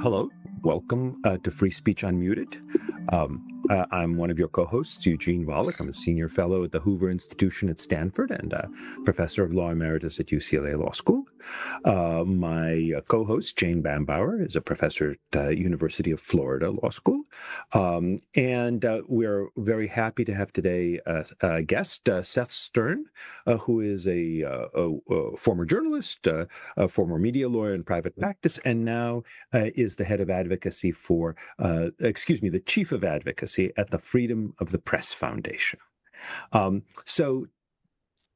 Hello, welcome to Free Speech Unmuted. I'm one of your co-hosts, Eugene Volokh. I'm a senior fellow at the Hoover Institution at Stanford and a professor of law emeritus at UCLA Law School. My co-host, Jane Bambauer, is a professor at University of Florida Law School. And we're very happy to have today a guest, Seth Stern, who is a former journalist, a former media lawyer in private practice, and now is the head of advocacy for, the chief of advocacy at the Freedom of the Press Foundation. So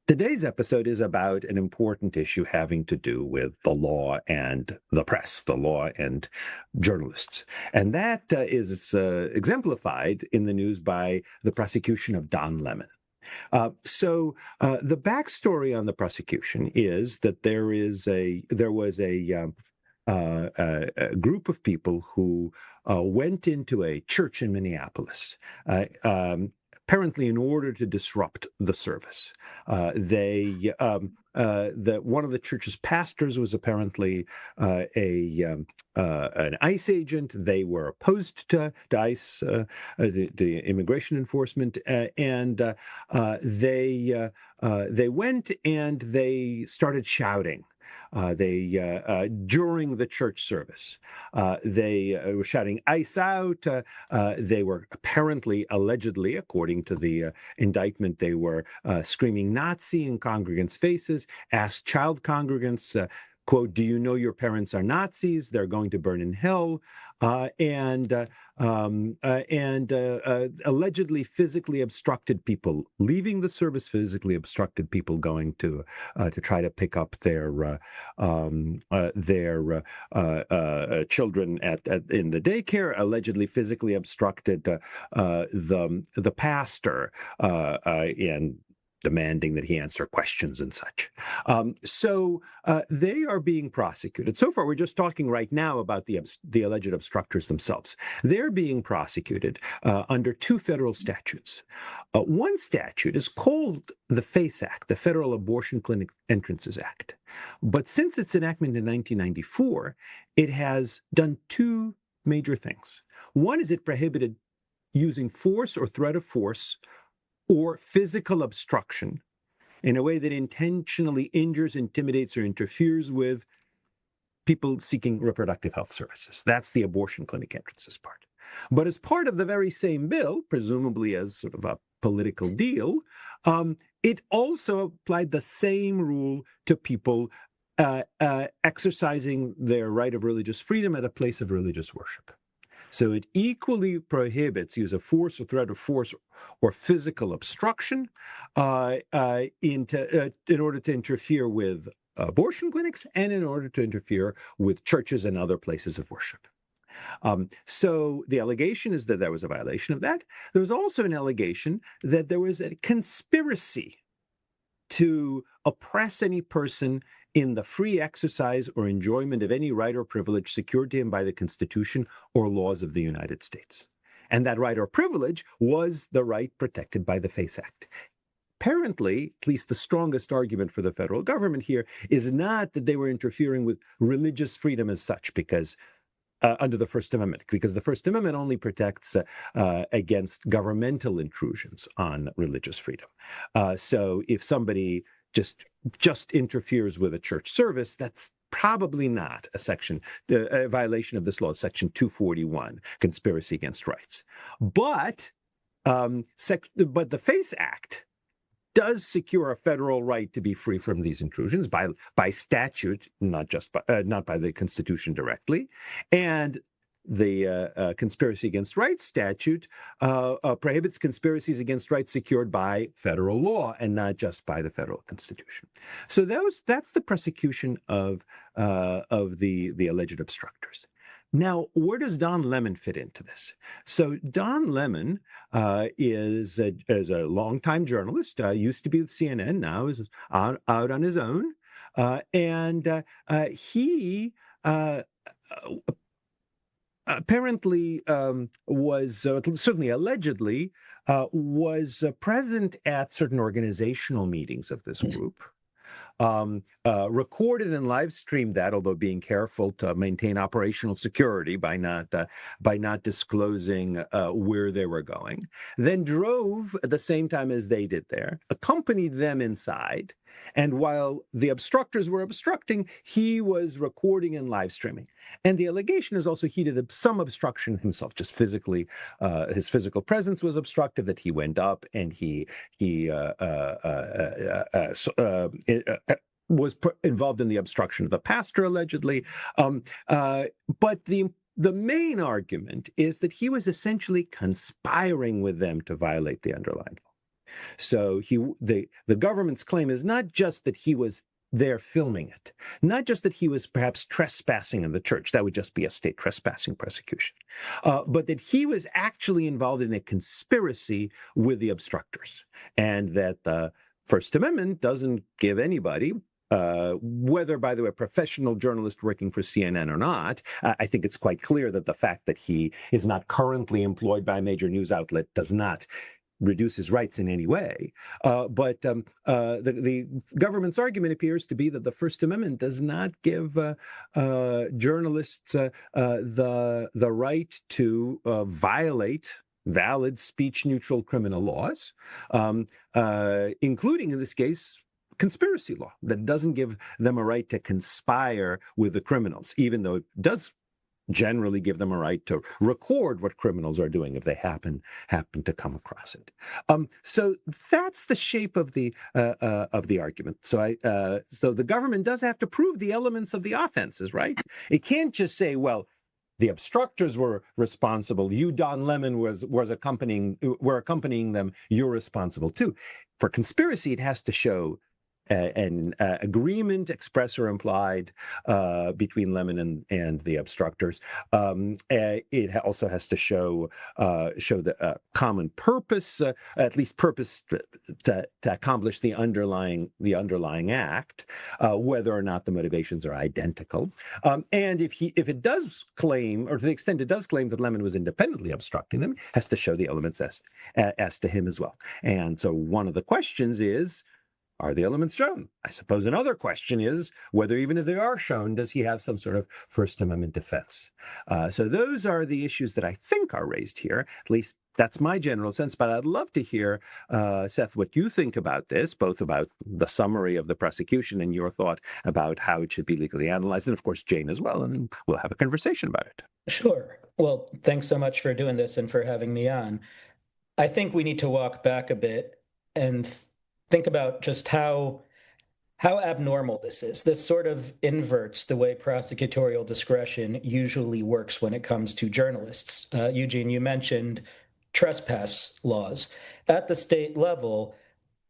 today's episode is about an important issue having to do with the law and the press, the law and journalists. And that is exemplified in the news by the prosecution of Don Lemon. So the backstory on the prosecution is that there was a group of people who went into a church in Minneapolis, apparently in order to disrupt the service. One of the church's pastors was apparently an ICE agent. They were opposed to ICE, the immigration enforcement, and they went and they started shouting. During the church service, they were shouting "ICE out." They were apparently, allegedly, according to the indictment, they were screaming Nazi in congregants' faces, asked child congregants, quote, "Do you know your parents are Nazis? They're going to burn in hell," and allegedly physically obstructed people leaving the service, physically obstructed people going to try to pick up their children in the daycare. Allegedly physically obstructed the pastor and demanding that he answer questions and such. So they are being prosecuted. So far, we're just talking right now about the alleged obstructors themselves. They're being prosecuted under two federal statutes. One statute is called the FACE Act, the Federal Abortion Clinic Entrances Act. But since its enactment in 1994, it has done two major things. One is it prohibited using force or threat of force or physical obstruction in a way that intentionally injures, intimidates, or interferes with people seeking reproductive health services. That's the abortion clinic entrances part. But as part of the very same bill, presumably as sort of a political deal, it also applied the same rule to people exercising their right of religious freedom at a place of religious worship. So it equally prohibits use of force or threat of force or physical obstruction in order to interfere with abortion clinics and in order to interfere with churches and other places of worship. So the allegation is that there was a violation of that. There was also an allegation that there was a conspiracy to oppress any person in the free exercise or enjoyment of any right or privilege secured to him by the Constitution or laws of the United States. And that right or privilege was the right protected by the FACE Act. Apparently, at least the strongest argument for the federal government here is not that they were interfering with religious freedom as such, because under the First Amendment, because the First Amendment only protects against governmental intrusions on religious freedom. So if somebody just interferes with a church service, that's probably not a violation of this law, Section 241, conspiracy against rights. But the FACE Act does secure a federal right to be free from these intrusions by statute, not by the Constitution directly, and the conspiracy against rights statute prohibits conspiracies against rights secured by federal law and not just by the federal Constitution. So that's the prosecution of the alleged obstructors. Now, where does Don Lemon fit into this? So Don Lemon is a longtime journalist, used to be with CNN, now is out on his own, and he apparently was, certainly allegedly, was present at certain organizational meetings of this group, recorded and live streamed that, although being careful to maintain operational security by not disclosing where they were going. Then drove at the same time as they did there, accompanied them inside, and while the obstructors were obstructing, he was recording and live streaming. And the allegation is also he did some obstruction himself, just physically. His physical presence was obstructive, that he went up and he was involved in the obstruction of the pastor, allegedly. But the main argument is that he was essentially conspiring with them to violate the underlying law. So the government's claim is not just that he was there filming it, not just that he was perhaps trespassing in the church, that would just be a state trespassing prosecution, but that he was actually involved in a conspiracy with the obstructors, and that the First Amendment doesn't give anybody, whether, by the way, a professional journalist working for CNN or not. I think it's quite clear that the fact that he is not currently employed by a major news outlet does not reduce his rights in any way. But the government's argument appears to be that the First Amendment does not give journalists the right to violate valid speech-neutral criminal laws, including, in this case, conspiracy law, that doesn't give them a right to conspire with the criminals, even though it does generally give them a right to record what criminals are doing if they happen to come across it. So that's the shape of the argument. So the government does have to prove the elements of the offenses, right? It can't just say, well, the obstructors were responsible. You, Don Lemon, were accompanying them. You're responsible too. For conspiracy, it has to show an agreement, express or implied, between Lemon and the obstructors. It also has to show the common purpose, at least purpose to accomplish the underlying act, whether or not the motivations are identical. And if it does claim, or to the extent it does claim that Lemon was independently obstructing them, it has to show the elements as to him as well. And so one of the questions is, are the elements shown? I suppose another question is whether, even if they are shown, does he have some sort of First Amendment defense? So those are the issues that I think are raised here. At least that's my general sense. But I'd love to hear, Seth, what you think about this, both about the summary of the prosecution and your thought about how it should be legally analyzed, and of course, Jane as well, and we'll have a conversation about it. Sure. Well, thanks so much for doing this and for having me on. I think we need to walk back a bit and think about just how abnormal this is. This sort of inverts the way prosecutorial discretion usually works when it comes to journalists. Eugene, you mentioned trespass laws. At the state level,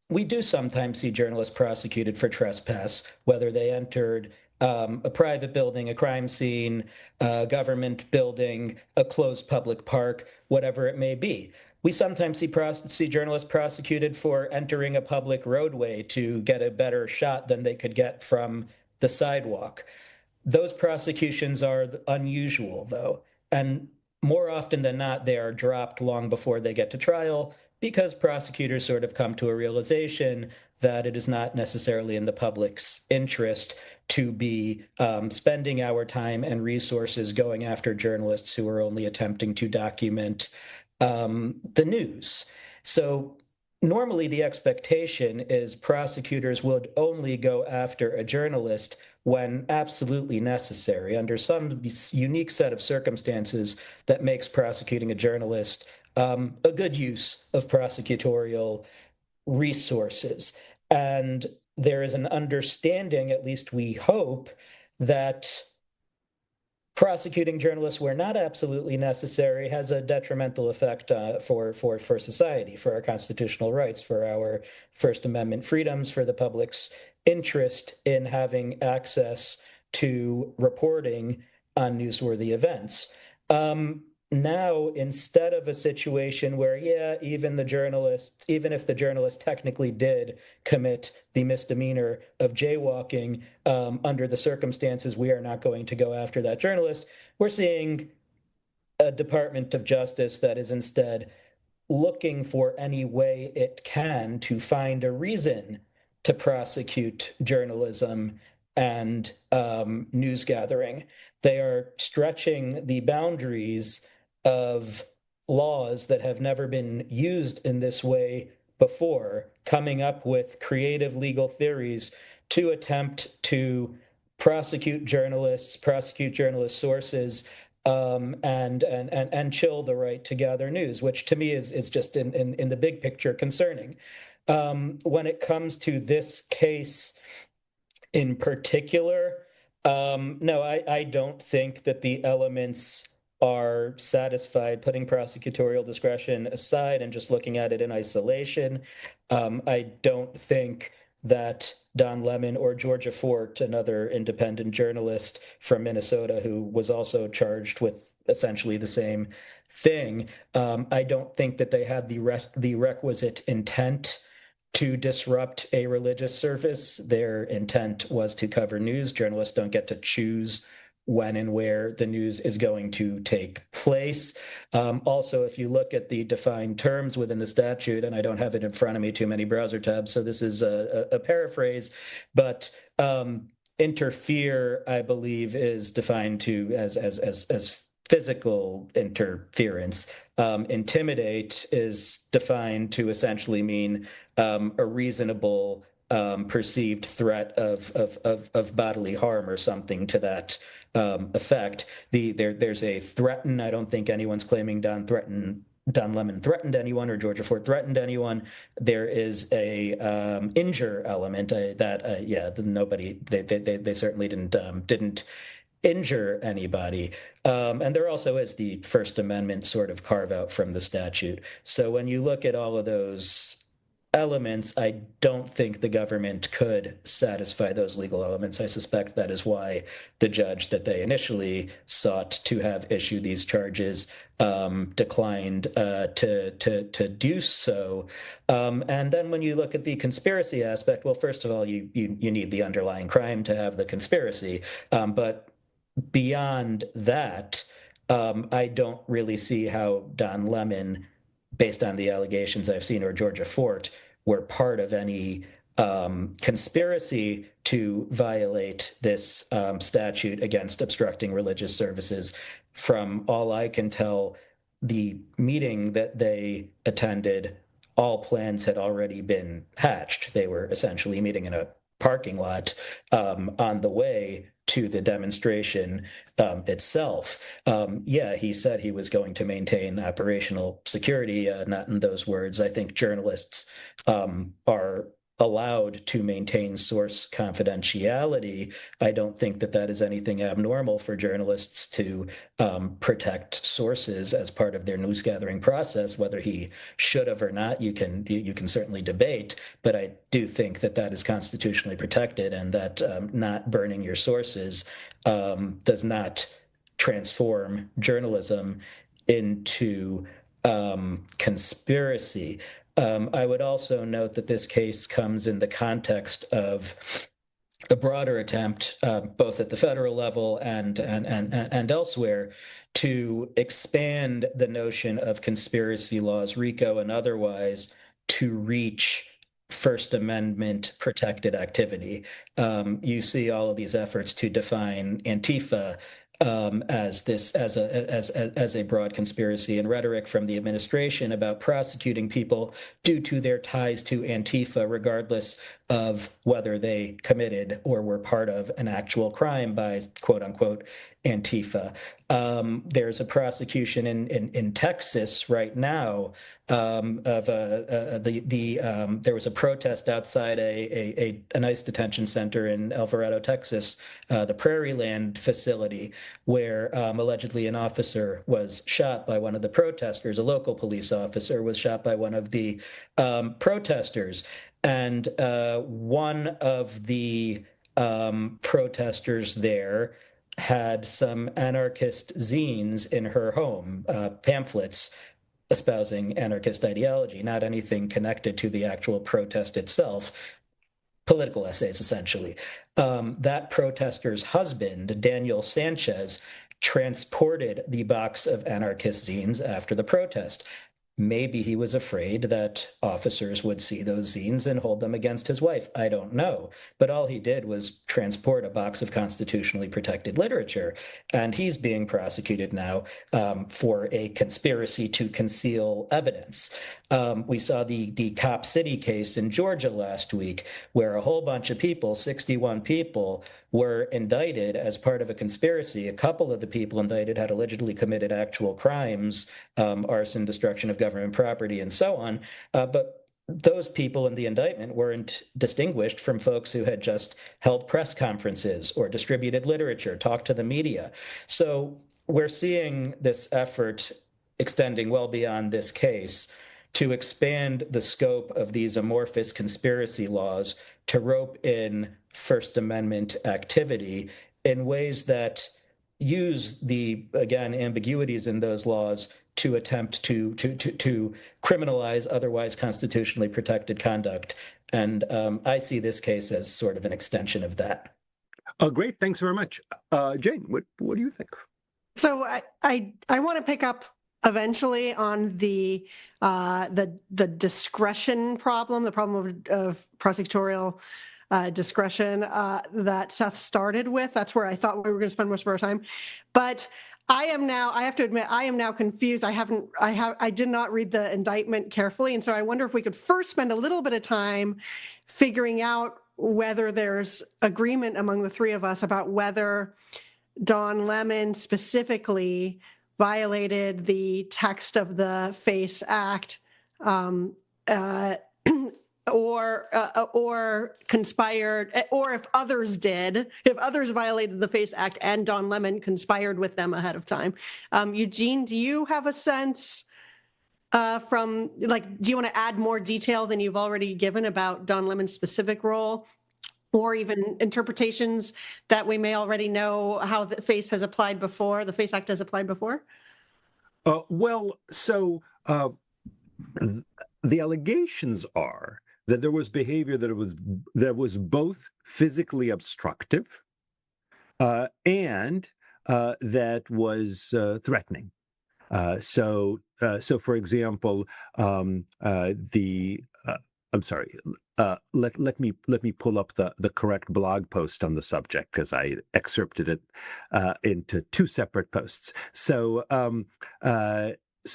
we do sometimes see journalists prosecuted for trespass, whether they entered a private building, a crime scene, a government building, a closed public park, whatever it may be. We sometimes see journalists prosecuted for entering a public roadway to get a better shot than they could get from the sidewalk. Those prosecutions are unusual, though, and more often than not, they are dropped long before they get to trial, because prosecutors sort of come to a realization that it is not necessarily in the public's interest to be spending our time and resources going after journalists who are only attempting to document the news. So normally the expectation is prosecutors would only go after a journalist when absolutely necessary, under some unique set of circumstances that makes prosecuting a journalist a good use of prosecutorial resources. And there is an understanding, at least we hope, that prosecuting journalists where not absolutely necessary has a detrimental effect for society, for our constitutional rights, for our First Amendment freedoms, for the public's interest in having access to reporting on newsworthy events. Now, instead of a situation where, even if the journalist technically did commit the misdemeanor of jaywalking, under the circumstances, we are not going to go after that journalist. We're seeing a Department of Justice that is instead looking for any way it can to find a reason to prosecute journalism and news gathering. They are stretching the boundaries of laws that have never been used in this way before, coming up with creative legal theories to attempt to prosecute journalist sources, and chill the right to gather news, which to me is just in the big picture concerning. When it comes to this case in particular, no, I don't think that the elements are satisfied, putting prosecutorial discretion aside and just looking at it in isolation. I don't think that Don Lemon or Georgia Fort, another independent journalist from Minnesota who was also charged with essentially the same thing, I don't think that they had the requisite intent to disrupt a religious service. Their intent was to cover news. Journalists don't get to choose when and where the news is going to take place. Also, if you look at the defined terms within the statute, and I don't have it in front of me, too many browser tabs, so this is a paraphrase, but interfere, I believe, is defined to as physical interference. Intimidate is defined to essentially mean a reasonable perceived threat of bodily harm or something to that effect. There's a threaten. I don't think anyone's claiming Don Lemon threatened anyone or Georgia Fort threatened anyone. There is a injure element nobody they certainly didn't injure anybody. And there also is the First Amendment sort of carve out from the statute. So when you look at all of those elements, I don't think the government could satisfy those legal elements. I suspect that is why the judge that they initially sought to have issue these charges declined to do so. And then when you look at the conspiracy aspect, well, first of all, you need the underlying crime to have the conspiracy. But beyond that, I don't really see how Don Lemon, based on the allegations I've seen, or Georgia Fort, were part of any conspiracy to violate this statute against obstructing religious services. From all I can tell, the meeting that they attended, all plans had already been hatched. They were essentially meeting in a parking lot on the way to the demonstration itself. He said he was going to maintain operational security, not in those words. I think journalists are allowed to maintain source confidentiality. I don't think that that is anything abnormal for journalists to protect sources as part of their news gathering process. Whether he should have or not, you can certainly debate, but I do think that that is constitutionally protected, and that not burning your sources does not transform journalism into conspiracy. I would also note that this case comes in the context of a broader attempt, both at the federal level and elsewhere, to expand the notion of conspiracy laws, RICO and otherwise, to reach First Amendment protected activity. You see all of these efforts to define Antifa as a broad conspiracy, and rhetoric from the administration about prosecuting people due to their ties to Antifa, regardless of whether they committed or were part of an actual crime by quote unquote Antifa. There's a prosecution in Texas right now there was a protest outside a ICE detention center in Alvarado, Texas, the Prairie Land facility, where allegedly an officer was shot by one of the protesters. A local police officer was shot by one of the protesters. And one of the protesters there had some anarchist zines in her home, pamphlets espousing anarchist ideology, not anything connected to the actual protest itself, political essays, essentially. That protester's husband, Daniel Sanchez, transported the box of anarchist zines after the protest. Maybe he was afraid that officers would see those zines and hold them against his wife. I don't know. But all he did was transport a box of constitutionally protected literature. And he's being prosecuted now for a conspiracy to conceal evidence. We saw the Cop City case in Georgia last week, where a whole bunch of people, 61 people, were indicted as part of a conspiracy. A couple of the people indicted had allegedly committed actual crimes, arson, destruction of government property, and so on. But those people in the indictment weren't distinguished from folks who had just held press conferences or distributed literature, talked to the media. So we're seeing this effort extending well beyond this case to expand the scope of these amorphous conspiracy laws to rope in First Amendment activity in ways that use the, again, ambiguities in those laws to attempt to criminalize otherwise constitutionally protected conduct. And I see this case as sort of an extension of that. Great. Thanks very much. Jane, what do you think? So I want to pick up eventually on the discretion problem, the problem of prosecutorial discretion that Seth started with. That's where I thought we were going to spend most of our time. But I have to admit, I am now confused. I did not read the indictment carefully. And so I wonder if we could first spend a little bit of time figuring out whether there's agreement among the three of us about whether Don Lemon specifically violated the text of the FACE Act, or conspired, or if others violated the FACE Act and Don Lemon conspired with them ahead of time. Eugene, do you have a sense do you want to add more detail than you've already given about Don Lemon's specific role, or even interpretations that we may already know how the FACE has applied before, the FACE Act has applied before? The allegations are that there was behavior that was both physically obstructive and that was threatening. So for example, I'm sorry. Let me pull up the correct blog post on the subject, because I excerpted it into two separate posts. So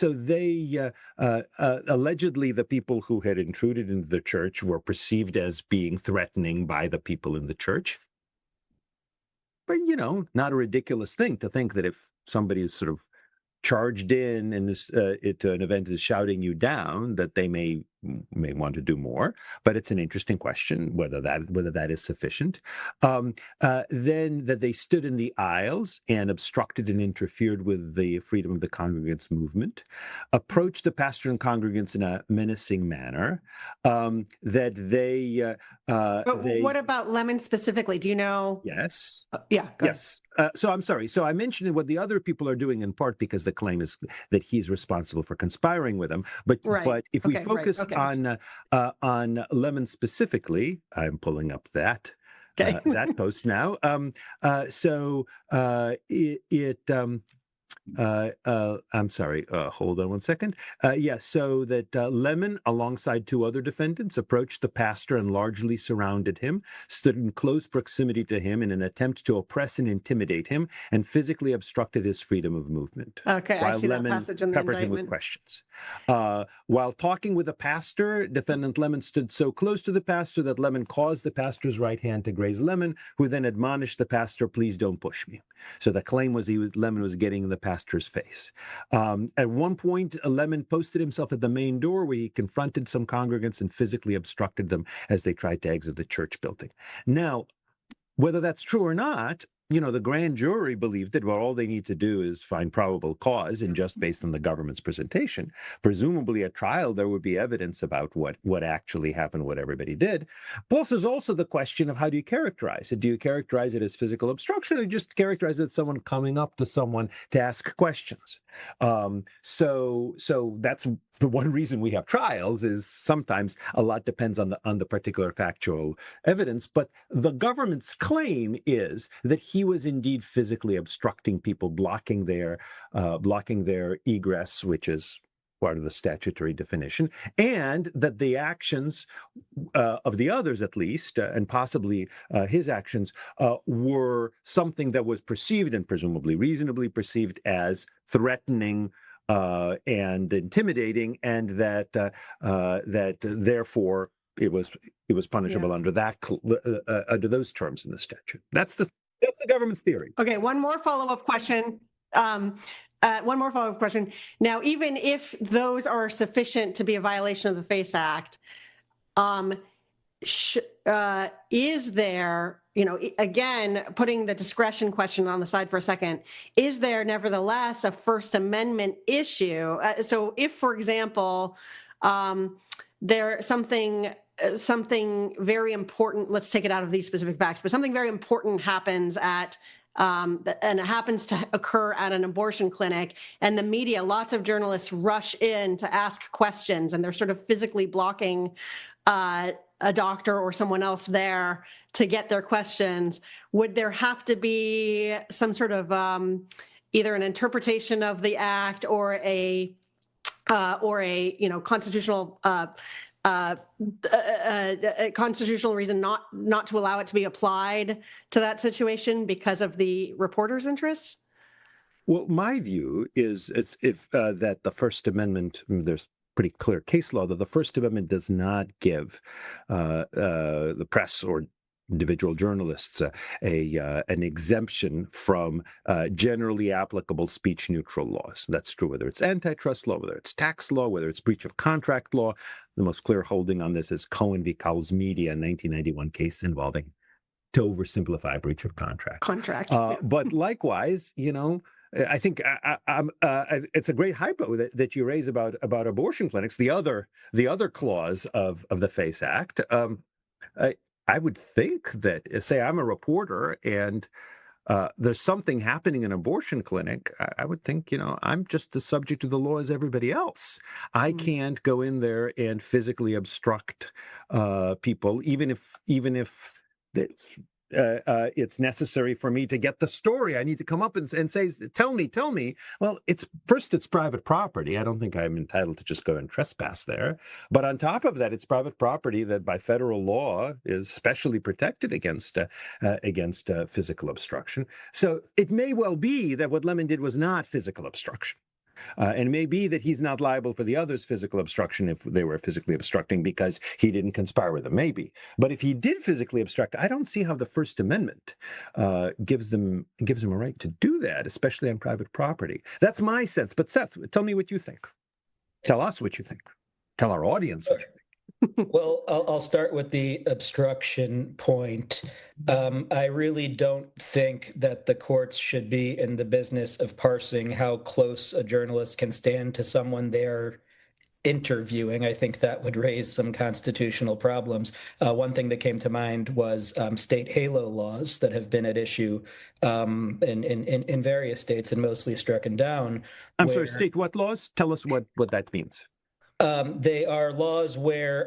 they allegedly, the people who had intruded into the church were perceived as being threatening by the people in the church. But not a ridiculous thing to think that if somebody is sort of charged in and to an event is shouting you down, that they may want to do more. But it's an interesting question whether that is sufficient. Then that they stood in the aisles and obstructed and interfered with the freedom of the congregants movement, approached the pastor and congregants in a menacing manner. That they. What about Lemon specifically? Do you know? Yes. Yeah. Yes. So I'm sorry. So I mentioned what the other people are doing in part because the claim is that he's responsible for conspiring with them. But if we focus on Lemon specifically, I'm pulling up that post now. I'm sorry. Hold on one second. So that Lemon, alongside two other defendants, approached the pastor and largely surrounded him, stood in close proximity to him in an attempt to oppress and intimidate him, and physically obstructed his freedom of movement. Okay, I see Lemon that passage in the peppered indictment. him with questions. While talking with the pastor, defendant Lemon stood so close to the pastor that Lemon caused the pastor's right hand to graze Lemon, who then admonished the pastor, "Please don't push me." So the claim was Lemon was getting in the pastor's face. At one point, Lemon posted himself at the main door where he confronted some congregants and physically obstructed them as they tried to exit the church building. Now, whether that's true or not, the grand jury believed that all they need to do is find probable cause, and just based on the government's presentation, presumably at trial, there would be evidence about what actually happened, what everybody did. Plus, there's also the question of how do you characterize it? Do you characterize it as physical obstruction, or just characterize it as someone coming up to someone to ask questions? So that's the one reason we have trials, is sometimes a lot depends on the particular factual evidence. But the government's claim is that he was indeed physically obstructing people, blocking their egress, which is part of the statutory definition, and that the actions of the others, at least, and possibly his actions, were something that was perceived and presumably reasonably perceived as threatening and intimidating, and that therefore it was punishable under under those terms in the statute. That's the government's theory. Okay, one more follow-up question. Now, even if those are sufficient to be a violation of the FACE Act, is there, again, putting the discretion question on the side for a second, is there nevertheless a First Amendment issue? So if, for example, there's something very important, let's take it out of these specific facts, but something very important happens and it happens to occur at an abortion clinic, and the media, lots of journalists rush in to ask questions, and they're sort of physically blocking a doctor or someone else there to get their questions. Would there have to be some sort of either an interpretation of the act or a constitutional a constitutional reason not to allow it to be applied to that situation because of the reporter's interests? Well, my view is that the First Amendment, there's pretty clear case law that the First Amendment does not give the press or individual journalists an exemption from generally applicable speech neutral laws. That's true whether it's antitrust law, whether it's tax law, whether it's breach of contract law. The most clear holding on this is Cohen v. Cowles Media, a 1991 case involving, to oversimplify, breach of contract. But likewise, I think it's a great hypo that you raise about abortion clinics. The other clause of the FACE Act. I would think that, say, I'm a reporter and there's something happening in an abortion clinic, I would think, I'm just as subject to the law as everybody else. I can't go in there and physically obstruct people, even if it's necessary for me to get the story. I need to come up and say, tell me. Well, it's private property. I don't think I'm entitled to just go and trespass there. But on top of that, it's private property that by federal law is specially protected against physical obstruction. So it may well be that what Lemon did was not physical obstruction. And it may be that he's not liable for the others' physical obstruction if they were physically obstructing because he didn't conspire with them, maybe. But if he did physically obstruct, I don't see how the First Amendment gives them a right to do that, especially on private property. That's my sense. But Seth, tell me what you think. Tell us what you think. Tell our audience what you think. Well, I'll start with the obstruction point. I really don't think that the courts should be in the business of parsing how close a journalist can stand to someone they're interviewing. I think that would raise some constitutional problems. One thing that came to mind was state halo laws that have been at issue in various states and mostly stricken down. I'm sorry, state what laws? Tell us what that means. They are laws where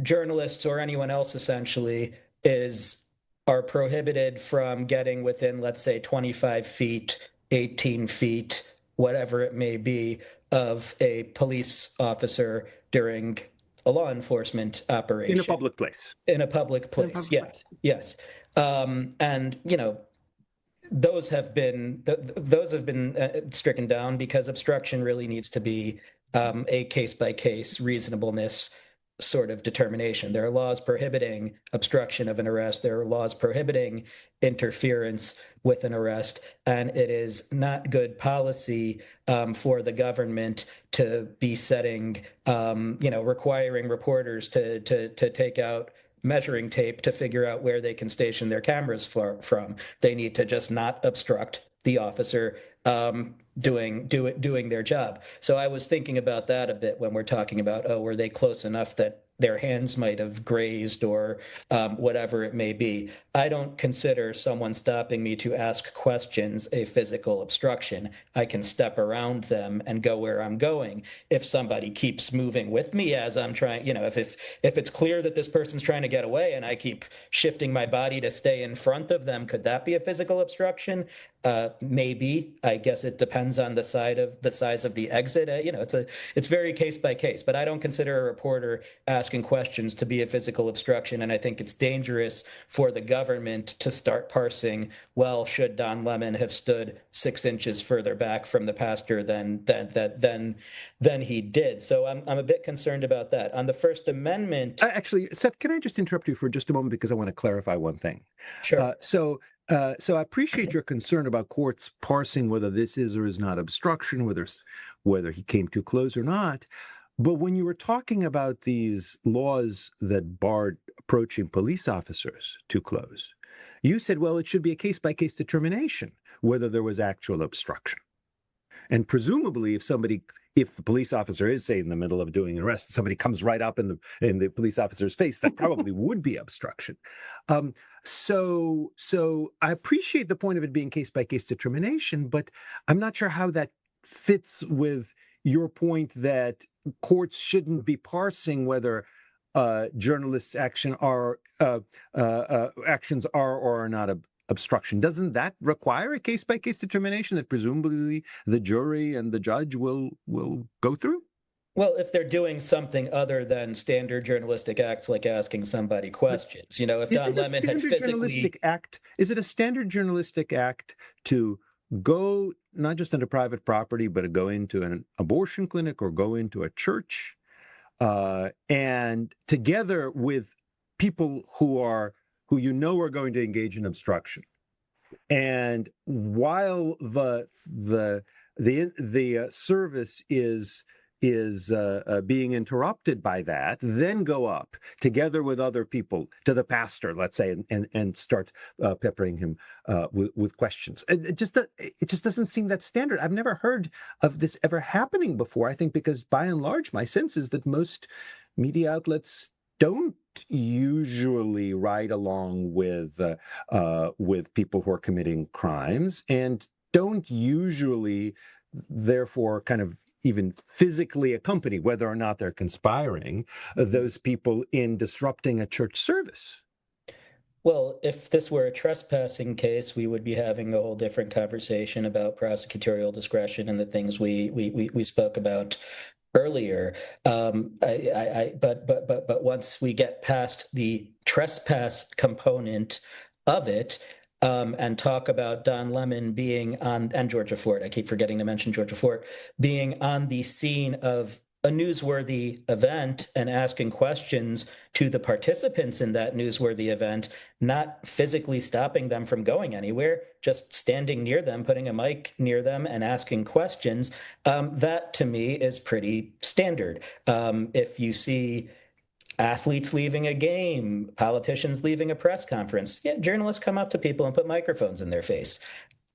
journalists or anyone else essentially are prohibited from getting within, let's say, 25 feet, 18 feet, whatever it may be, of a police officer during a law enforcement operation. In a public place. Yes. And, those have been stricken down because obstruction really needs to be a case-by-case reasonableness sort of determination. There are laws prohibiting obstruction of an arrest. There are laws prohibiting interference with an arrest, and it is not good policy for the government to be setting, requiring reporters to take out measuring tape to figure out where they can station their cameras from. They need to just not obstruct the officer doing their job. So I was thinking about that a bit when we're talking about, were they close enough that their hands might have grazed or whatever it may be. I don't consider someone stopping me to ask questions a physical obstruction. I can step around them and go where I'm going. If somebody keeps moving with me as I'm trying, if it's clear that this person's trying to get away and I keep shifting my body to stay in front of them, could that be a physical obstruction? Maybe. I guess it depends on the size of the exit. It's very case by case. But I don't consider a reporter asking questions to be a physical obstruction, and I think it's dangerous for the government to start parsing. Well, should Don Lemon have stood 6 inches further back from the pastor than he did? So I'm a bit concerned about that. On the First Amendment, Actually, Seth, can I just interrupt you for just a moment because I want to clarify one thing? sure. So I appreciate your concern about courts parsing whether this is or is not obstruction, whether he came too close or not. But when you were talking about these laws that barred approaching police officers too close, you said, well, it should be a case-by-case determination whether there was actual obstruction. And presumably, if the police officer is, say, in the middle of doing an arrest, somebody comes right up in the police officer's face, that probably would be obstruction. So I appreciate the point of it being case-by-case determination, but I'm not sure how that fits with your point that courts shouldn't be parsing whether journalists' actions are or are not obstruction. Doesn't that require a case-by-case determination that presumably the jury and the judge will go through? Well, if they're doing something other than standard journalistic acts like asking somebody questions, if Don Lemon had physically... Is it a standard journalistic act to go not just into private property, but to go into an abortion clinic or go into a church, and together with people who are going to engage in obstruction, and while the service is being interrupted by that, then go up together with other people to the pastor, let's say, and start peppering him with questions. It just doesn't seem that standard. I've never heard of this ever happening before. I think because by and large, my sense is that most media outlets don't usually ride along with people who are committing crimes, and don't usually, therefore, kind of even physically accompany, whether or not they're conspiring, those people in disrupting a church service. Well, if this were a trespassing case, we would be having a whole different conversation about prosecutorial discretion and the things we spoke about earlier. But once we get past the trespass component of it, and talk about Don Lemon being on, and Georgia Fort, I keep forgetting to mention Georgia Fort, being on the scene of a newsworthy event and asking questions to the participants in that newsworthy event, not physically stopping them from going anywhere, just standing near them, putting a mic near them and asking questions, that to me is pretty standard. If you see athletes leaving a game, politicians leaving a press conference, journalists come up to people and put microphones in their face.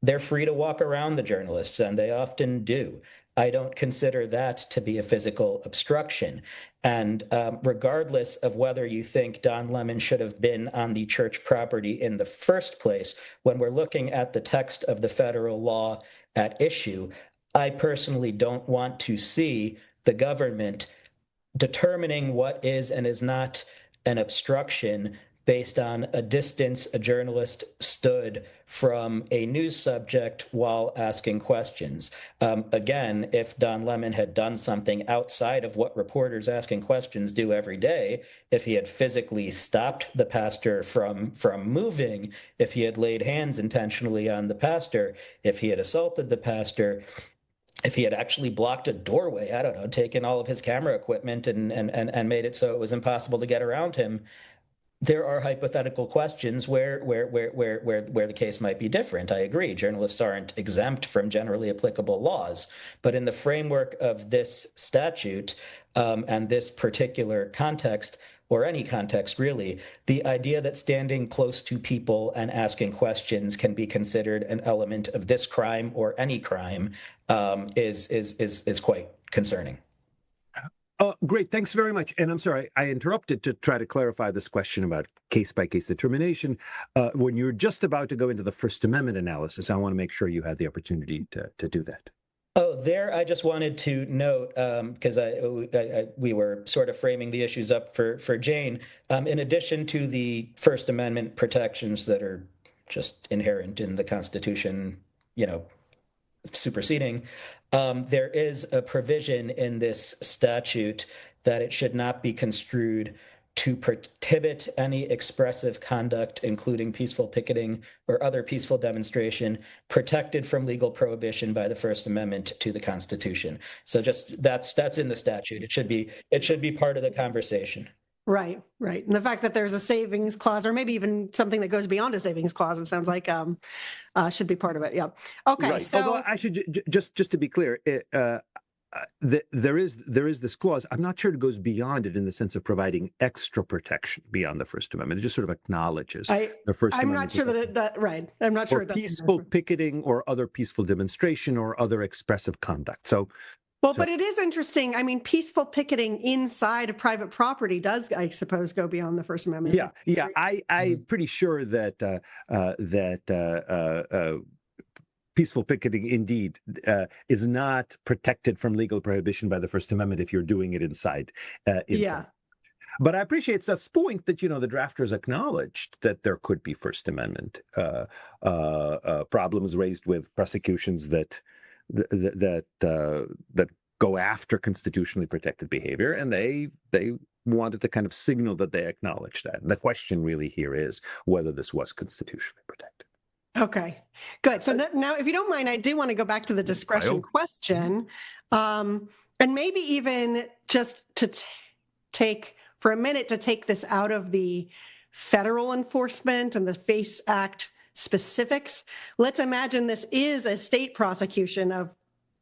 They're free to walk around the journalists, and they often do. I don't consider that to be a physical obstruction. And regardless of whether you think Don Lemon should have been on the church property in the first place, when we're looking at the text of the federal law at issue, I personally don't want to see the government determining what is and is not an obstruction based on a distance a journalist stood from a news subject while asking questions. Again, if Don Lemon had done something outside of what reporters asking questions do every day, if he had physically stopped the pastor from moving, if he had laid hands intentionally on the pastor, if he had assaulted the pastor, if he had actually blocked a doorway, I don't know, taken all of his camera equipment and made it so it was impossible to get around him, there are hypothetical questions where the case might be different. I agree. Journalists aren't exempt from generally applicable laws. But in the framework of this statute and this particular context, or any context really, the idea that standing close to people and asking questions can be considered an element of this crime or any crime is quite concerning. Great. Thanks very much. And I'm sorry, I interrupted to try to clarify this question about case-by-case determination. When you're just about to go into the First Amendment analysis, I want to make sure you had the opportunity to do that. Oh, there, I just wanted to note, because we were sort of framing the issues up for Jane, in addition to the First Amendment protections that are just inherent in the Constitution superseding, there is a provision in this statute that it should not be construed to prohibit any expressive conduct, including peaceful picketing or other peaceful demonstration, protected from legal prohibition by the First Amendment to the Constitution. So just that's in the statute. It should be part of the conversation. Right. And the fact that there's a savings clause, or maybe even something that goes beyond a savings clause, it sounds like should be part of it. Yeah. Okay. Right. So, although I should just to be clear, there is this clause. I'm not sure it goes beyond it in the sense of providing extra protection beyond the First Amendment. It just sort of acknowledges the First I'm Amendment. not sure that right. I'm not sure or peaceful picketing or other peaceful demonstration or other expressive conduct. But it is interesting. I mean, peaceful picketing inside of private property does, I suppose, go beyond the First Amendment. Yeah. I'm pretty sure that peaceful picketing indeed is not protected from legal prohibition by the First Amendment if you're doing it inside. Yeah. But I appreciate Seth's point that the drafters acknowledged that there could be First Amendment problems raised with prosecutions that go after constitutionally protected behavior, and they wanted to kind of signal that they acknowledged that. And the question really here is whether this was constitutionally protected. Okay, good. So now, if you don't mind, I do want to go back to the discretion question, and maybe even just to take for a minute to take this out of the federal enforcement and the FACE Act specifics. Let's imagine this is a state prosecution of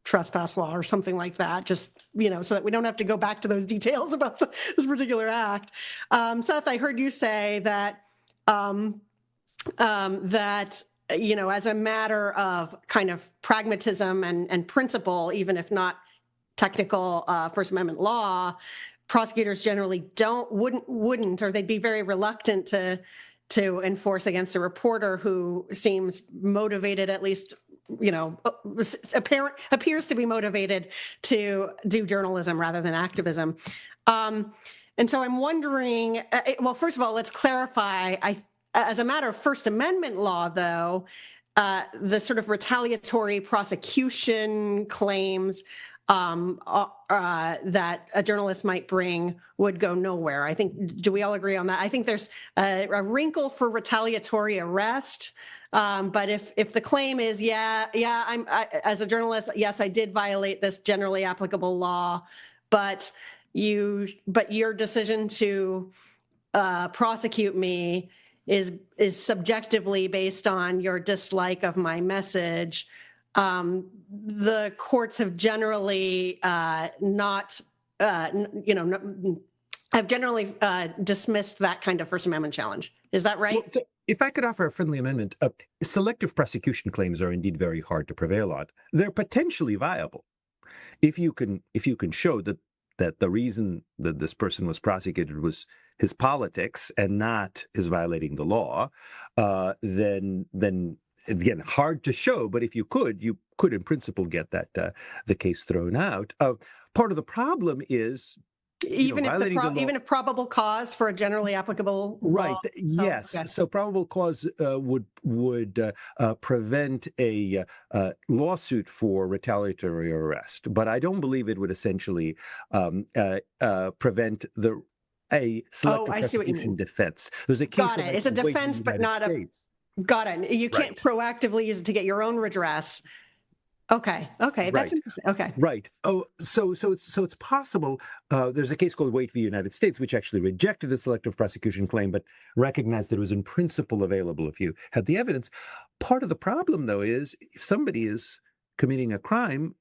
trespass law or something like that, just, so that we don't have to go back to those details about this particular act. Seth, I heard you say that, as a matter of kind of pragmatism and principle, even if not technical First Amendment law, prosecutors generally wouldn't, or they'd be very reluctant to enforce against a reporter who seems motivated, at least, appears to be motivated to do journalism rather than activism. And so I'm wondering, well, first of all, let's clarify, as a matter of First Amendment law, though, the sort of retaliatory prosecution claims that a journalist might bring would go nowhere. I think, do we all agree on that? I think there's a wrinkle for retaliatory arrest. But if the claim is, as a journalist, yes, I did violate this generally applicable law, but your decision to prosecute me is subjectively based on your dislike of my message. The courts have generally dismissed that kind of First Amendment challenge. Is that right? Well, so if I could offer a friendly amendment, selective prosecution claims are indeed very hard to prevail on. They're potentially viable if you can show that the reason that this person was prosecuted was his politics and not his violating the law. Then again, hard to show, but if you could in principle get that the case thrown out. Part of the problem is even if probable cause for a generally applicable law. Right. Yes. Okay. So probable cause would prevent a lawsuit for retaliatory arrest, but I don't believe it would essentially prevent a selective prosecution defense. There's a case. Got it. It's a defense, but not States. Got it. You can't proactively use it to get your own redress. Okay. That's interesting. Okay. Right. Oh, so it's possible. There's a case called Waite v. United States, which actually rejected a selective prosecution claim, but recognized that it was in principle available if you had the evidence. Part of the problem, though, is if somebody is committing a crime,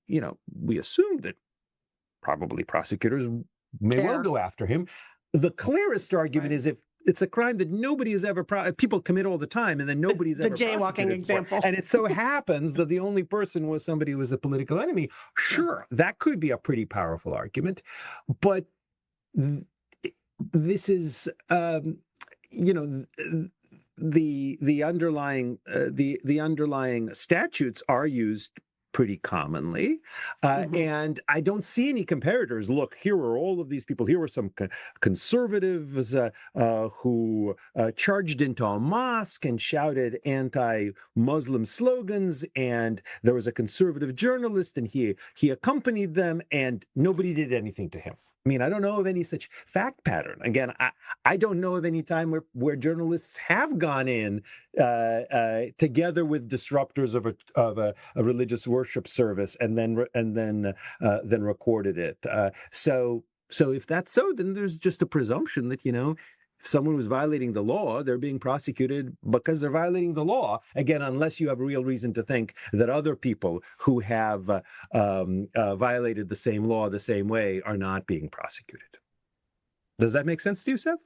we assume that probably prosecutors may well go after him. The clearest argument is if it's a crime that nobody has ever, people commit all the time, and then nobody's ever jaywalking example. And it so happens that the only person was somebody who was a political enemy. Sure, that could be a pretty powerful argument, but this is, the underlying statutes are used pretty commonly. And I don't see any comparators. Look, here are all of these people. Here were some conservatives who charged into a mosque and shouted anti-Muslim slogans, and there was a conservative journalist, and he accompanied them, and nobody did anything to him. I mean, I don't know of any such fact pattern. Again, I don't know of any time where journalists have gone in together with disruptors of a religious worship service and then recorded it. So if that's so, then there's just a presumption that, if someone was violating the law, they're being prosecuted because they're violating the law. Again, unless you have a real reason to think that other people who have violated the same law the same way are not being prosecuted. Does that make sense to you, Seth?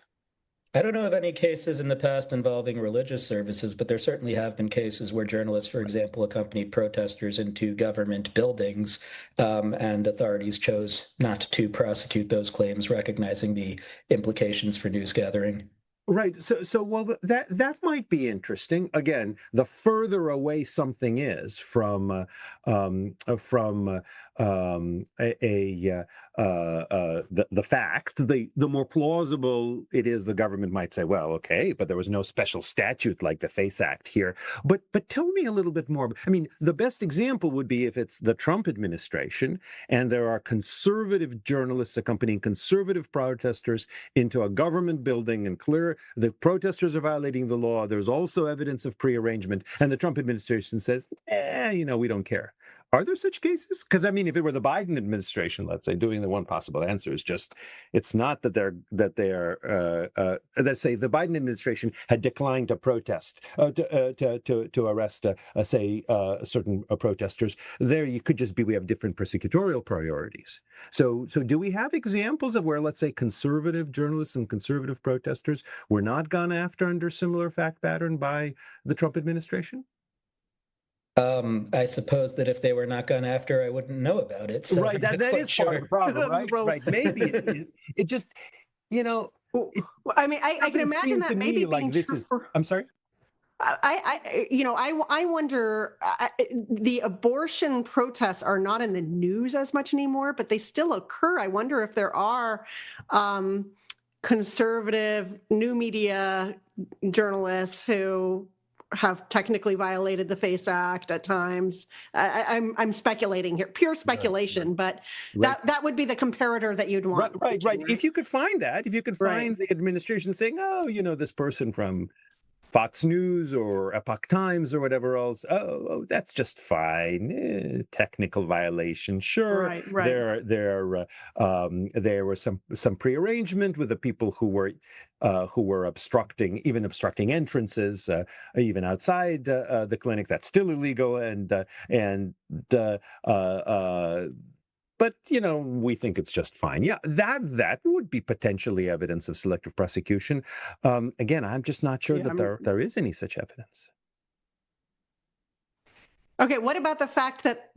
I don't know of any cases in the past involving religious services, but there certainly have been cases where journalists, for example, accompanied protesters into government buildings, and authorities chose not to prosecute those claims, recognizing the implications for news gathering. Right. So well, that might be interesting. Again, the further away something is from the fact, the more plausible it is. The government might say, well, okay, but there was no special statute like the FACE Act here. But tell me a little bit more. I mean, the best example would be if it's the Trump administration and there are conservative journalists accompanying conservative protesters into a government building, and clear the protesters are violating the law. There's also evidence of prearrangement, and the Trump administration says, we don't care. Are there such cases? Because I mean, if it were the Biden administration, let's say, doing the one possible answer is just, it's not that let's say the Biden administration had declined to protest, to arrest, certain protesters. There, you could just be, we have different prosecutorial priorities. So do we have examples of where, let's say, conservative journalists and conservative protesters were not gone after under similar fact pattern by the Trump administration? I suppose that if they were not gone after, I wouldn't know about it. So right, that is sure. part of the problem, right? Right, maybe it is. It just, I mean, I can imagine that maybe like being this true is. for, I'm sorry. I wonder. The abortion protests are not in the news as much anymore, but they still occur. I wonder if there are conservative new media journalists who have technically violated the FACE Act at times. I'm speculating here, pure speculation, but that would be the comparator that you'd want. Right. If you could find that, if you could find the administration saying, this person from Fox News or Epoch Times or whatever else, that's just fine. Technical violation, sure. Right. There was some prearrangement with the people who were obstructing entrances, even outside the clinic. That's still illegal, but we think it's just fine. Yeah, that would be potentially evidence of selective prosecution. Again, I'm just not sure that there is any such evidence. Okay, what about the fact that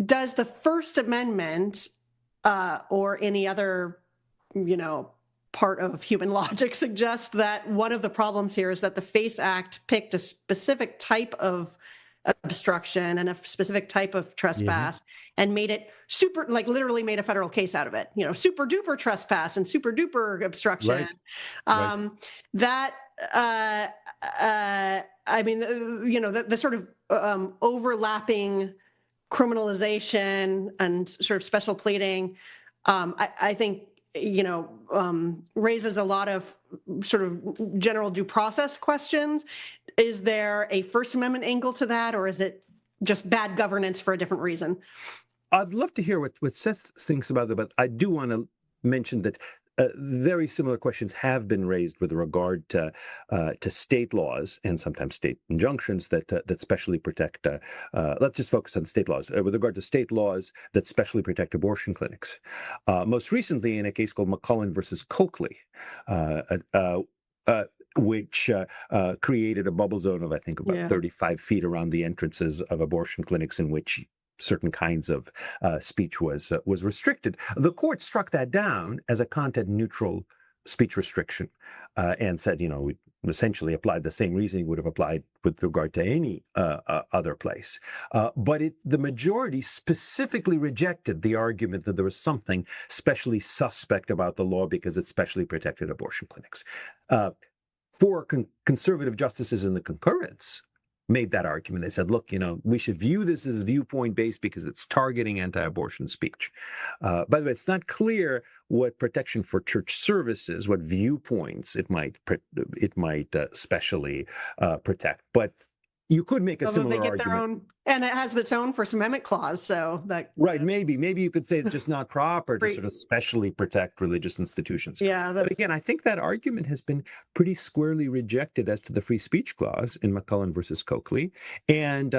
does the First Amendment or any other, part of human logic suggest that one of the problems here is that the FACE Act picked a specific type of obstruction and a specific type of trespass and made it literally made a federal case out of it, super duper trespass and super duper obstruction. Right. The sort of overlapping criminalization and sort of special pleading, I think, raises a lot of sort of general due process questions. Is there a First Amendment angle to that, or is it just bad governance for a different reason? I'd love to hear what Seth thinks about it, but I do want to mention that very similar questions have been raised with regard to state laws and sometimes state injunctions that specially protect. Let's just focus on state laws. With regard to state laws that specially protect abortion clinics. Most recently, in a case called McCullen versus Coakley, which created a bubble zone of, I think, about 35 feet around the entrances of abortion clinics, in which certain kinds of speech was restricted. The court struck that down as a content-neutral speech restriction and said, essentially applied the same reasoning would have applied with regard to any other place. But the majority specifically rejected the argument that there was something specially suspect about the law because it specially protected abortion clinics. Four conservative justices in the concurrence made that argument. They said, look, we should view this as viewpoint-based because it's targeting anti-abortion speech. By the way, it's not clear what protection for church services, what viewpoints it might specially protect. But you could make a similar they get argument. their own, and it has its own First Amendment clause, so that Right, maybe you could say it's just not proper to Right. sort of specially protect religious institutions. yeah, But again, I think that argument has been pretty squarely rejected as to the free speech clause in McCullen versus Coakley, and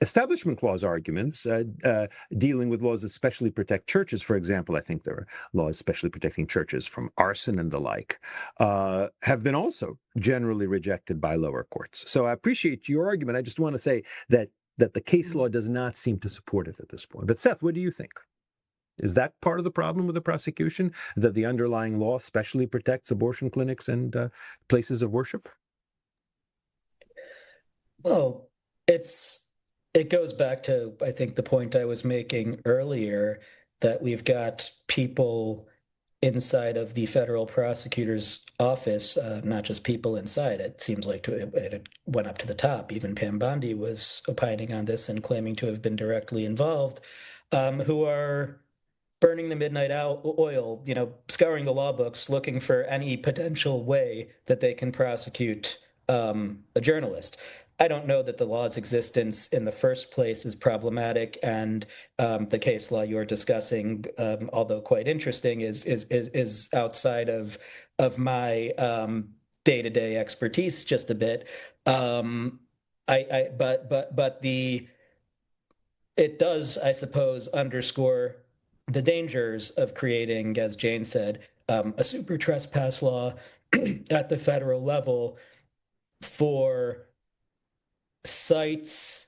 establishment clause arguments dealing with laws that specially protect churches. For example, I think there are laws specially protecting churches from arson and the like, have been also generally rejected by lower courts. So I appreciate your argument. I just want to say that the case law does not seem to support it at this point. But Seth, what do you think? Is that part of the problem with the prosecution, that the underlying law specially protects abortion clinics and places of worship? Well, it goes back to, I think, the point I was making earlier, that we've got people inside of the federal prosecutor's office, not just people inside. It seems like it went up to the top. Even Pam Bondi was opining on this and claiming to have been directly involved, who are burning the midnight oil, scouring the law books, looking for any potential way that they can prosecute a journalist. I don't know that the law's existence in the first place is problematic, and the case law you're discussing, although quite interesting, is outside of my day-to-day expertise just a bit. It does, I suppose, underscore the dangers of creating, as Jane said, a super trespass law at the federal level for sites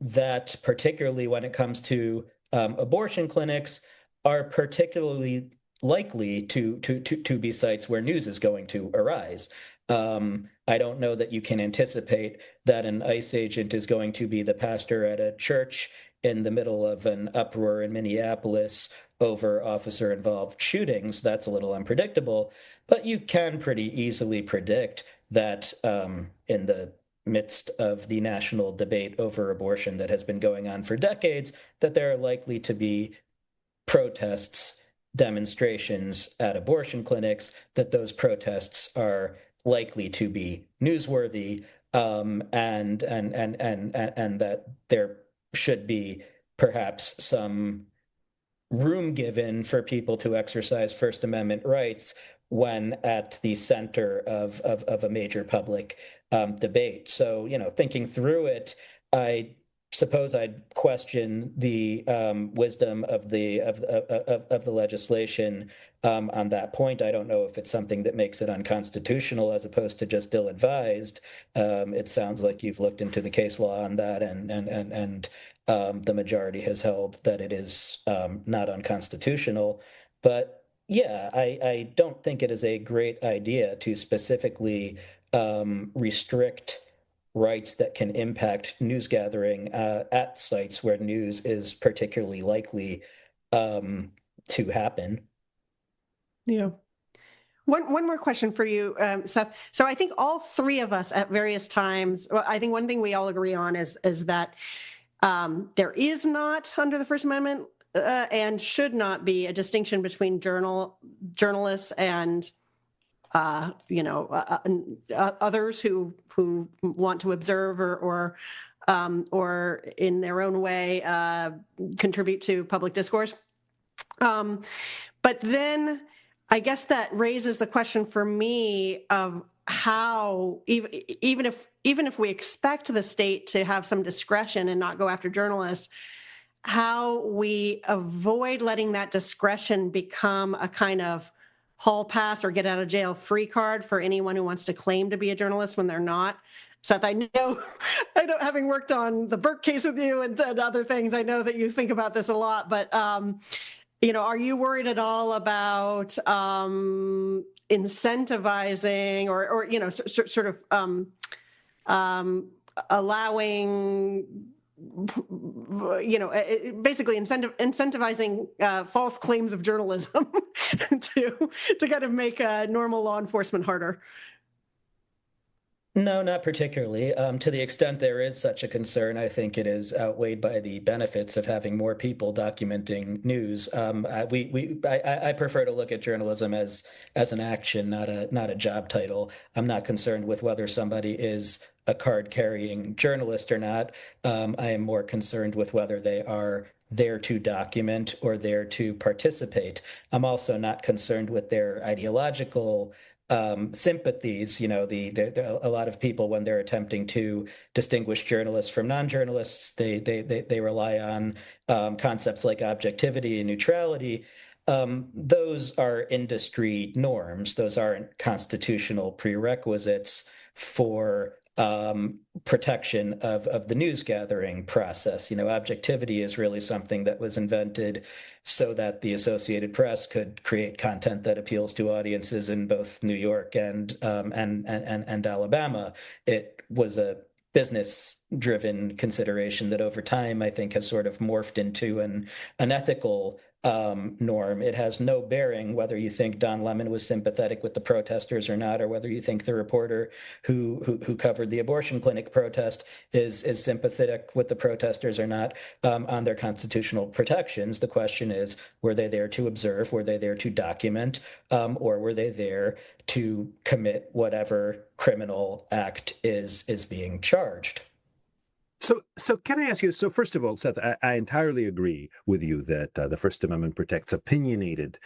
that, particularly when it comes to abortion clinics, are particularly likely to be sites where news is going to arise. I don't know that you can anticipate that an ICE agent is going to be the pastor at a church in the middle of an uproar in Minneapolis over officer-involved shootings. That's a little unpredictable, but you can pretty easily predict that in the midst of the national debate over abortion that has been going on for decades, that there are likely to be protests, demonstrations at abortion clinics, that those protests are likely to be newsworthy, and that there should be perhaps some room given for people to exercise First Amendment rights when at the center of a major public debate. So, thinking through it, I suppose I'd question the wisdom of the legislation on that point. I don't know if it's something that makes it unconstitutional as opposed to just ill-advised. It sounds like you've looked into the case law on that, and the majority has held that it is not unconstitutional. But yeah, I don't think it is a great idea to specifically restrict rights that can impact news gathering at sites where news is particularly likely to happen. Yeah. One more question for you, Seth. So I think all three of us at various times, well, I think one thing we all agree on is that there is not, under the First Amendment, and should not be, a distinction between journalists and others who want to observe or in their own way contribute to public discourse. But then I guess that raises the question for me of how, even if we expect the state to have some discretion and not go after journalists, how we avoid letting that discretion become a kind of hall pass or get out of jail free card for anyone who wants to claim to be a journalist when they're not. Seth, I know, having worked on the Burke case with you and other things, I know that you think about this a lot, but are you worried at all about incentivizing or sort of allowing, basically incentivizing false claims of journalism to kind of make normal law enforcement harder. No, not particularly. To the extent there is such a concern, I think it is outweighed by the benefits of having more people documenting news. I prefer to look at journalism as an action, not a job title. I'm not concerned with whether somebody is a card-carrying journalist or not. I am more concerned with whether they are there to document or there to participate. I'm also not concerned with their ideological sympathies. A lot of people, when they're attempting to distinguish journalists from non-journalists, they rely on concepts like objectivity and neutrality. Those are industry norms. Those aren't constitutional prerequisites for protection of the news gathering process. Objectivity is really something that was invented so that the Associated Press could create content that appeals to audiences in both New York and Alabama. It was a business-driven consideration that over time, I think, has sort of morphed into an ethical norm. It has no bearing whether you think Don Lemon was sympathetic with the protesters or not, or whether you think the reporter who covered the abortion clinic protest is sympathetic with the protesters or not on their constitutional protections. The question is, were they there to observe? Were they there to document? Or were they there to commit whatever criminal act is being charged? So can I ask you, so first of all, Seth, I entirely agree with you that the First Amendment protects opinionated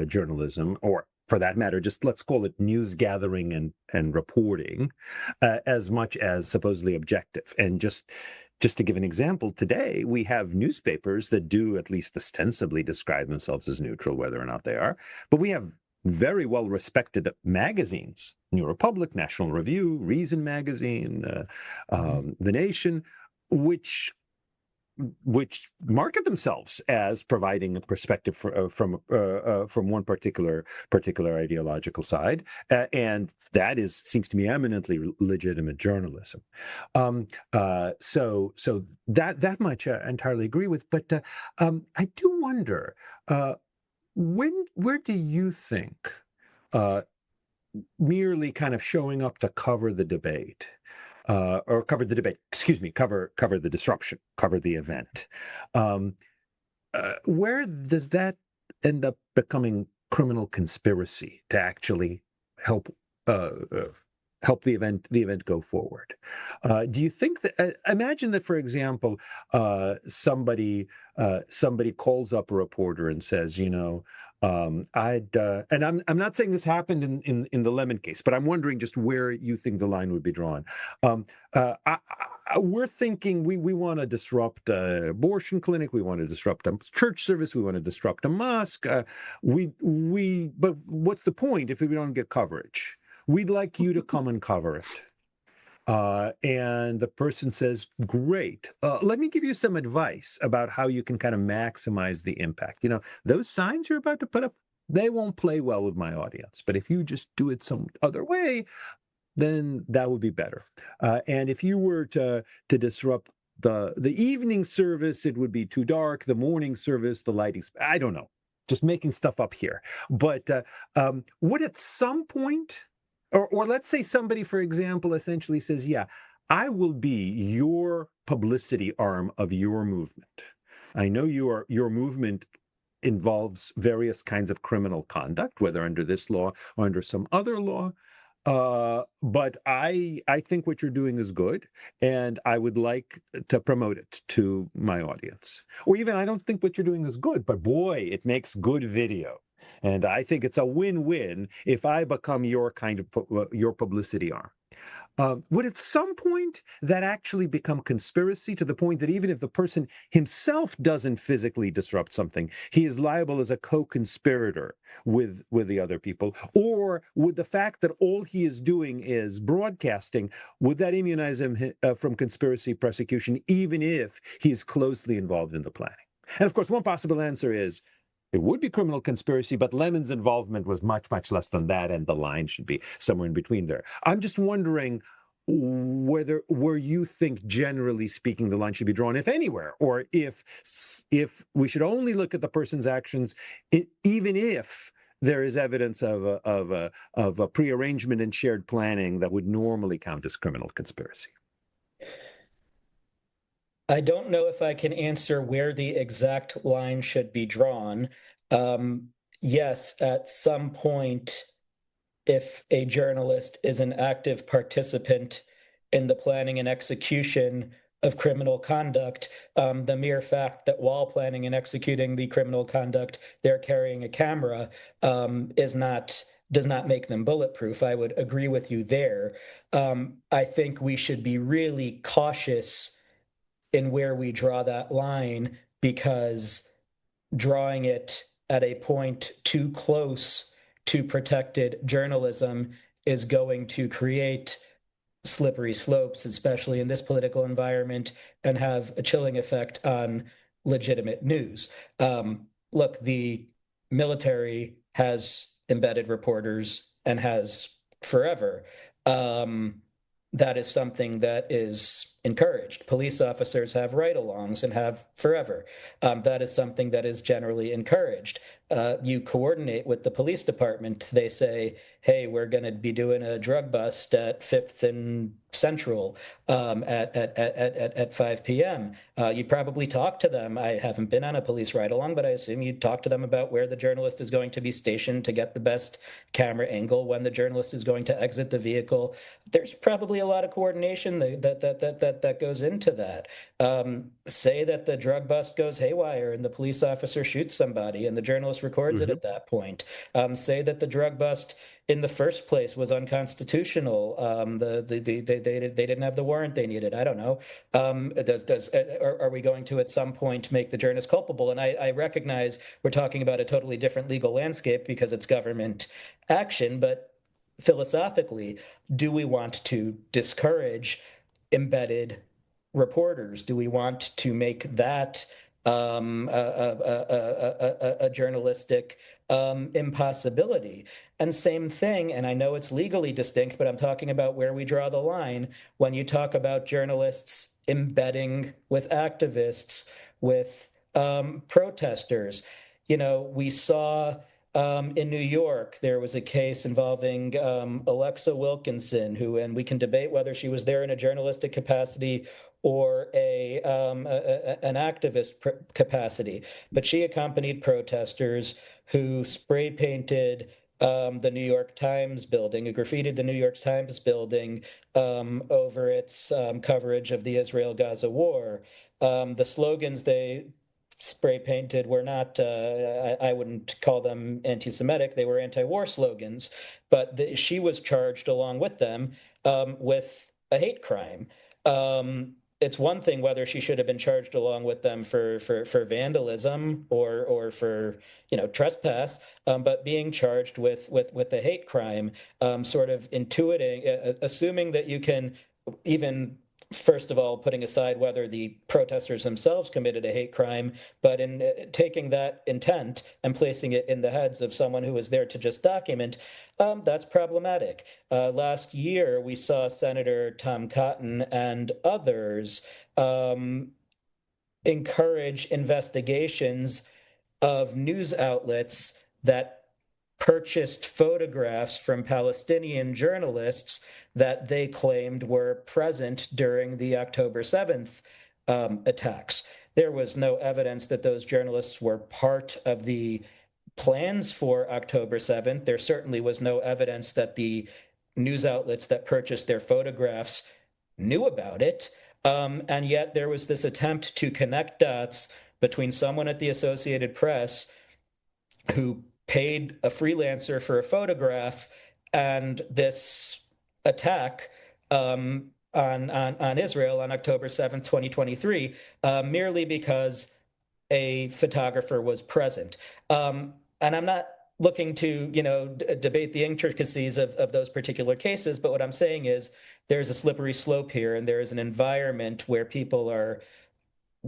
journalism, or for that matter, just let's call it news gathering and reporting, as much as supposedly objective. And just to give an example, today we have newspapers that do at least ostensibly describe themselves as neutral, whether or not they are, but we have very well-respected magazines, New Republic, National Review, Reason Magazine, The Nation, which market themselves as providing a perspective from one particular ideological side, and that seems to me eminently legitimate journalism. So that much I entirely agree with, but I do wonder. Where do you think merely kind of showing up to cover the debate, cover the disruption, cover the event, where does that end up becoming criminal conspiracy to actually help the event go forward? Do you think that? Imagine that, for example, somebody calls up a reporter and says, and I'm not saying this happened in the Lemon case, but I'm wondering just where you think the line would be drawn. We're thinking we want to disrupt an abortion clinic, we want to disrupt a church service, we want to disrupt a mosque. But what's the point if we don't get coverage? We'd like you to come and cover it. And the person says, great. Let me give you some advice about how you can kind of maximize the impact. Those signs you're about to put up, they won't play well with my audience. But if you just do it some other way, then that would be better. And if you were to disrupt the evening service, it would be too dark. The morning service, the lighting, I don't know. Just making stuff up here. But would at some point, or let's say somebody, for example, essentially says, yeah, I will be your publicity arm of your movement. I know your movement involves various kinds of criminal conduct, whether under this law or under some other law. But I think what you're doing is good, and I would like to promote it to my audience. Or even, I don't think what you're doing is good, but boy, it makes good video. And I think it's a win-win if I become your kind of your publicity arm. Would at some point that actually become conspiracy, to the point that even if the person himself doesn't physically disrupt something, he is liable as a co-conspirator with the other people? Or would the fact that all he is doing is broadcasting, would that immunize him from conspiracy prosecution, even if he's closely involved in the planning? And of course, one possible answer is, it would be criminal conspiracy, but Lemon's involvement was much, much less than that, and the line should be somewhere in between there. I'm just wondering where you think, generally speaking, the line should be drawn, if anywhere, or if we should only look at the person's actions, even if there is evidence of a prearrangement and shared planning that would normally count as criminal conspiracy. I don't know if I can answer where the exact line should be drawn. Yes, at some point, if a journalist is an active participant in the planning and execution of criminal conduct, the mere fact that while planning and executing the criminal conduct, they're carrying a camera does not make them bulletproof. I would agree with you there. I think we should be really cautious in where we draw that line, because drawing it at a point too close to protected journalism is going to create slippery slopes, especially in this political environment, and have a chilling effect on legitimate news. Look, the military has embedded reporters and has forever. That is something that is encouraged. Police officers have ride-alongs and have forever. That is something that is generally encouraged. You coordinate with the police department. They say, hey, we're going to be doing a drug bust at 5th and Central at 5 p.m. You probably talk to them. I haven't been on a police ride-along, but I assume you talk to them about where the journalist is going to be stationed to get the best camera angle, when the journalist is going to exit the vehicle. There's probably a lot of coordination that goes into that. Say that the drug bust goes haywire and the police officer shoots somebody and the journalist records it at that point. Say that the drug bust in the first place was unconstitutional. They didn't have the warrant they needed. I don't know. Are we going to at some point make the journalist culpable? And I recognize we're talking about a totally different legal landscape because it's government action, but philosophically, do we want to discourage embedded reporters? Do we want to make that a journalistic impossibility? And same thing, and I know it's legally distinct, but I'm talking about where we draw the line when you talk about journalists embedding with activists, with protesters. We saw in New York, there was a case involving Alexa Wilkinson, and we can debate whether she was there in a journalistic capacity or an activist capacity, but she accompanied protesters who spray painted the New York Times building, graffitied the New York Times building over its coverage of the Israel-Gaza war. The slogans they spray painted were not, I wouldn't call them anti-Semitic, they were anti-war slogans, but she was charged along with them with a hate crime. It's one thing whether she should have been charged along with them for vandalism or for trespass, but being charged with a hate crime, sort of assuming that you can, even first of all, putting aside whether the protesters themselves committed a hate crime, but in taking that intent and placing it in the heads of someone who was there to just document, that's problematic. Last year, we saw Senator Tom Cotton and others encourage investigations of news outlets that purchased photographs from Palestinian journalists that they claimed were present during the October 7th attacks. There was no evidence that those journalists were part of the plans for October 7th. There certainly was no evidence that the news outlets that purchased their photographs knew about it. And yet there was this attempt to connect dots between someone at the Associated Press who paid a freelancer for a photograph and this attack on Israel on October 7th, 2023, merely because a photographer was present. And I'm not looking to, debate the intricacies of those particular cases, but what I'm saying is there's a slippery slope here, and there is an environment where people are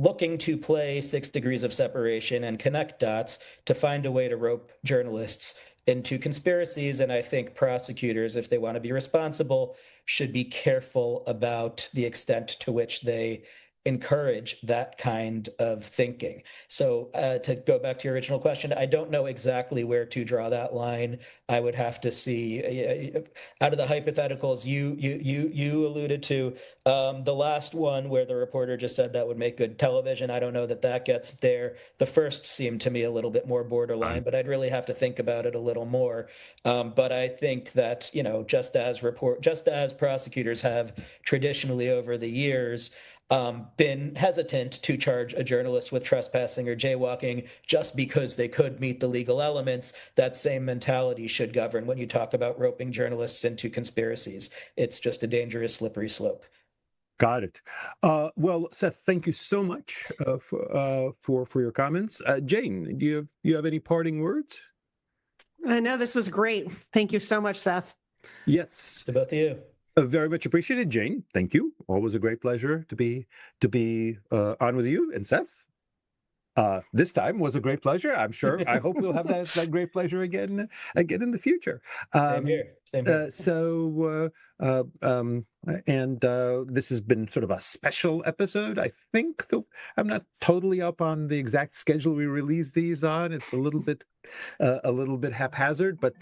looking to play 6 degrees of separation and connect dots to find a way to rope journalists into conspiracies. And I think prosecutors, if they want to be responsible, should be careful about the extent to which they encourage that kind of thinking. So to go back to your original question, I don't know exactly where to draw that line. I would have to see out of the hypotheticals you alluded to, the last one where the reporter just said that would make good television. I don't know that gets there. The first seemed to me a little bit more borderline, but I'd really have to think about it a little more. But I think that, just as prosecutors have traditionally over the years been hesitant to charge a journalist with trespassing or jaywalking just because they could meet the legal elements, that same mentality should govern when you talk about roping journalists into conspiracies. It's just a dangerous, slippery slope. Got it. Well, Seth, thank you so much for your comments. Jane, do you have any parting words? No, this was great. Thank you so much, Seth. Yes. To both of you. Very much appreciated, Jane. Thank you. Always a great pleasure to be on with you. And Seth, this time was a great pleasure. I'm sure. I hope we'll have that great pleasure again in the future. Same here. This has been sort of a special episode. I think I'm not totally up on the exact schedule we release these on. It's a little bit haphazard, but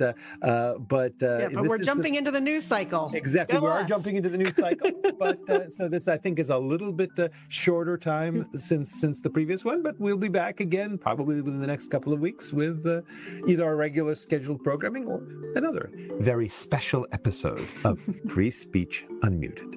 we're jumping into the news cycle. Exactly, we are jumping into the news cycle. But so this, I think, is a little bit shorter time since the previous one. But we'll be back again probably within the next couple of weeks with either our regular scheduled programming or another very special episode of Free Speech Unmuted.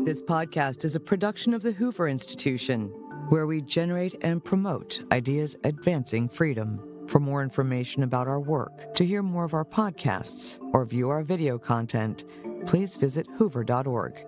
This podcast is a production of the Hoover Institution, where we generate and promote ideas advancing freedom. For more information about our work, to hear more of our podcasts, or view our video content, please visit hoover.org.